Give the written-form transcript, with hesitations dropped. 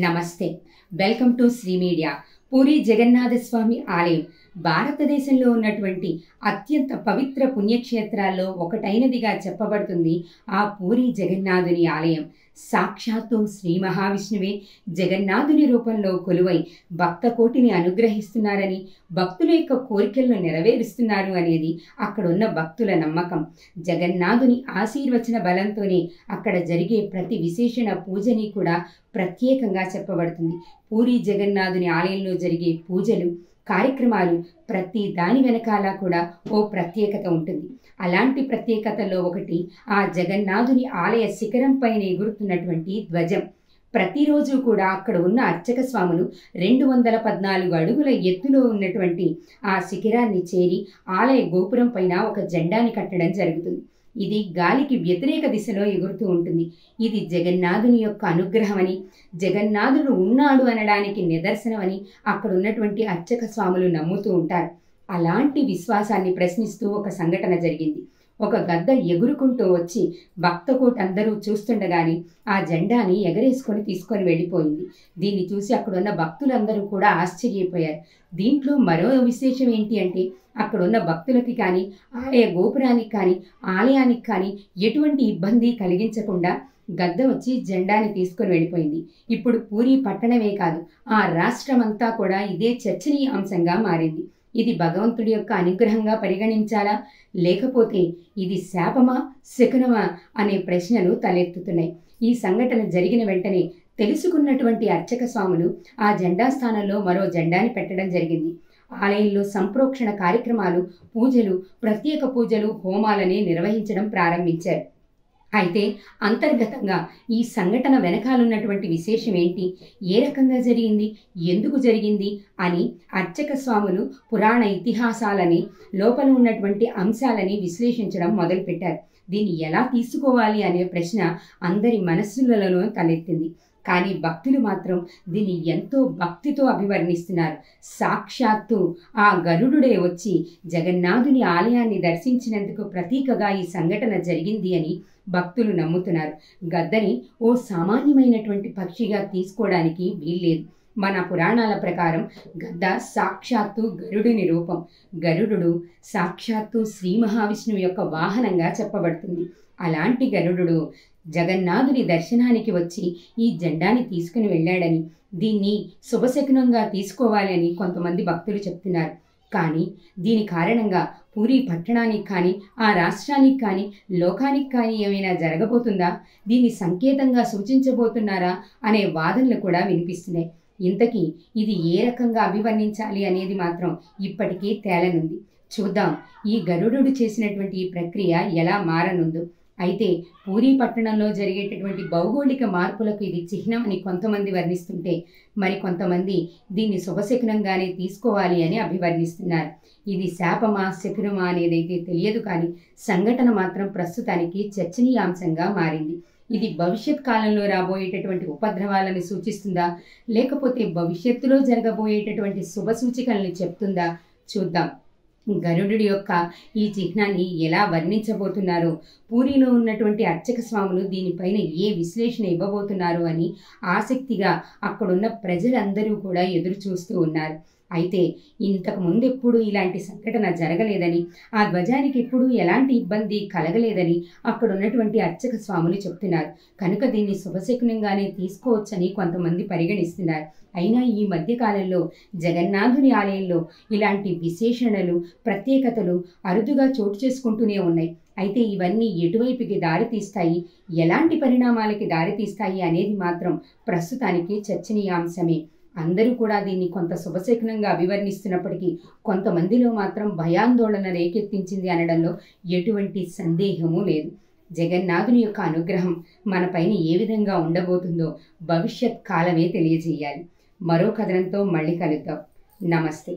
నమస్తే. Welcome to Sri media. Puri Jagannatha Swami ఆలయం భారతదేశంలో ఉన్నటువంటి అత్యంత పవిత్ర పుణ్యక్షేత్రాల్లో ఒకటైనదిగా చెప్పబడుతుంది ఆ పూరి జగన్నాథుని ఆలయం. సాక్షాత్తు శ్రీ మహావిష్ణువే జగన్నాథుని రూపంలో కొలువై భక్త కోటిని అనుగ్రహిస్తున్నారని, భక్తుల యొక్క కోరికలను నెరవేరుస్తున్నారు అనేది అక్కడున్న భక్తుల నమ్మకం. జగన్నాథుని ఆశీర్వచన బలంతోనే అక్కడ జరిగే ప్రతి విశేషణ పూజని కూడా ప్రత్యేకంగా చెప్పబడుతుంది. పూరి జగన్నాథుని ఆలయంలో జరిగే పూజలు, కార్యక్రమాలు ప్రతి దాని వెనకాల కూడా ఓ ప్రత్యేకత ఉంటుంది. అలాంటి ప్రత్యేకతలో ఒకటి ఆ జగన్నాథుని ఆలయ శిఖరం పైన ఎగురుతున్నటువంటి ధ్వజం. ప్రతిరోజు కూడా అక్కడ ఉన్న అర్చక స్వాములు 214 అడుగుల ఎత్తులో ఉన్నటువంటి ఆ శిఖరాన్ని చేరి ఆలయ గోపురం పైన ఒక జెండాని కట్టడం జరుగుతుంది. ఇది గాలికి వ్యతిరేక దిశలో ఎగురుతూ ఉంటుంది. ఇది జగన్నాథుని యొక్క అనుగ్రహమని, జగన్నాథుడు ఉన్నాడు అనడానికి నిదర్శనమని అక్కడ ఉన్నటువంటి అర్చక స్వాములు నమ్ముతూ ఉంటారు. అలాంటి విశ్వాసాన్ని ప్రశ్నిస్తూ ఒక సంఘటన జరిగింది. ఒక గద్ద ఎగురుకుంటూ వచ్చి భక్తకోటి అందరూ చూస్తుండగానే ఆ జెండాని ఎగరేసుకొని తీసుకొని వెళ్ళిపోయింది. దీన్ని చూసి అక్కడున్న భక్తులందరూ కూడా ఆశ్చర్యపోయారు. దీంట్లో మరో విశేషం ఏంటి అంటే, అక్కడున్న భక్తులకి కానీ, ఆలయ గోపురానికి కానీ, ఆలయానికి కానీ ఎటువంటి ఇబ్బంది కలిగించకుండా గద్ద వచ్చి జెండాని తీసుకొని వెళ్ళిపోయింది. ఇప్పుడు పూరి పట్టణమే కాదు, ఆ రాష్ట్రమంతా కూడా ఇదే చర్చనీయాంశంగా మారింది. ఇది భగవంతుడి యొక్క అనుగ్రహంగా పరిగణించాలా, లేకపోతే ఇది శాపమా, శకునమా అనే ప్రశ్నలు తలెత్తుతున్నాయి. ఈ సంఘటన జరిగిన వెంటనే తెలుసుకున్నటువంటి అర్చక స్వాములు ఆ జెండా స్థానంలో మరో జెండాని పెట్టడం జరిగింది. ఆలయంలో సంప్రోక్షణ కార్యక్రమాలు, పూజలు, ప్రత్యేక పూజలు, హోమాలని నిర్వహించడం ప్రారంభించారు. అయితే అంతర్గతంగా ఈ సంఘటన వెనకాలన్నటువంటి విశేషం ఏంటి, ఏ రకంగా జరిగింది, ఎందుకు జరిగింది అని అర్చక స్వాములు పురాణ ఇతిహాసాలని, లోపల ఉన్నటువంటి అంశాలని విశ్లేషించడం మొదలుపెట్టారు. దీన్ని ఎలా తీసుకోవాలి అనే ప్రశ్న అందరి మనస్సులలో తలెత్తింది. కానీ భక్తులు మాత్రం దీన్ని ఎంతో భక్తితో అభివర్ణిస్తున్నారు. సాక్షాత్తు ఆ గరుడుడే వచ్చి జగన్నాథుని ఆలయాన్ని దర్శించినందుకు ప్రతీకగా ఈ సంఘటన జరిగింది అని భక్తులు నమ్ముతున్నారు. గద్దని ఓ సామాన్యమైనటువంటి పక్షిగా తీసుకోవడానికి వీల్లేదు. మన పురాణాల ప్రకారం గద్ద సాక్షాత్తు గరుడుని రూపం. గరుడు సాక్షాత్తు శ్రీ మహావిష్ణువు యొక్క వాహనంగా చెప్పబడుతుంది. అలాంటి గరుడు జగన్నాథుని దర్శనానికి వచ్చి ఈ జెండాని తీసుకుని వెళ్ళాడని, దీన్ని శుభశకునంగా తీసుకోవాలని కొంతమంది భక్తులు చెప్తున్నారు. కానీ దీని కారణంగా పూరి పట్టణానికి కానీ, ఆ రాష్ట్రానికి కానీ, లోకానికి కానీ ఏమైనా జరగబోతుందా, దీన్ని సంకేతంగా సూచించబోతున్నారా అనే వాదనలు కూడా వినిపిస్తున్నాయి. ఇంతకీ ఇది ఏ రకంగా అభివర్ణించాలి అనేది మాత్రం ఇప్పటికీ తేలనుంది. చూద్దాం ఈ గరుడు చేసినటువంటి ఈ ప్రక్రియ ఎలా మారనుందో. అయితే పూరి పట్టణంలో జరిగేటటువంటి భౌగోళిక మార్పులకు ఇది చిహ్నం అని కొంతమంది వర్ణిస్తుంటే, మరి కొంతమంది దీన్ని శుభశకునంగానే తీసుకోవాలి అని అభివర్ణిస్తున్నారు. ఇది శాపమా, శకునమా అనేదైతే తెలియదు, కానీ సంఘటన మాత్రం ప్రస్తుతానికి చర్చనీయాంశంగా మారింది. ఇది భవిష్యత్ కాలంలో రాబోయేటటువంటి ఉపద్రవాలను సూచిస్తుందా, లేకపోతే భవిష్యత్తులో జరగబోయేటటువంటి శుభ సూచికలను చెప్తుందా? చూద్దాం. గరుడు యొక్క ఈ చిహ్నాన్ని ఎలా వర్ణించబోతున్నారో, పూరిలో ఉన్నటువంటి అర్చక స్వాములు దీనిపైన ఏ విశ్లేషణ ఇవ్వబోతున్నారు అని ఆసక్తిగా అక్కడున్న ప్రజలందరూ కూడా ఎదురు చూస్తూ ఉన్నారు. అయితే ఇంతకు ముందు ఎప్పుడు ఇలాంటి సంఘటన జరగలేదని, ఆ ధ్వజానికి ఎప్పుడు ఎలాంటి ఇబ్బంది కలగలేదని అక్కడ ఉన్నటువంటి అర్చక స్వాములు చెప్తున్నారు. కనుక దీన్ని శుభశకునంగానే తీసుకోవచ్చని కొంతమంది పరిగణిస్తున్నారు. అయినా ఈ మధ్యకాలంలో జగన్నాథుని ఆలయంలో ఇలాంటి విశేషణలు, ప్రత్యేకతలు అరుదుగా చోటు చేసుకుంటూనే ఉన్నాయి. అయితే ఇవన్నీ ఎటువైపుకి దారితీస్తాయి, ఎలాంటి పరిణామాలకి దారితీస్తాయి అనేది మాత్రం ప్రస్తుతానికి చర్చనీయాంశమే. అందరూ కూడా దీన్ని కొంత శుభశకునంగా అభివర్ణిస్తున్నప్పటికీ కొంతమందిలో మాత్రం భయాందోళన రేకెత్తించింది అనడంలో ఎటువంటి సందేహము లేదు. జగన్నాథుని యొక్క అనుగ్రహం మనపైన ఏ విధంగా ఉండబోతుందో భవిష్యత్ కాలమే తెలియజేయాలి. మరో కథనంతో మళ్ళీ కలుద్దాం. నమస్తే.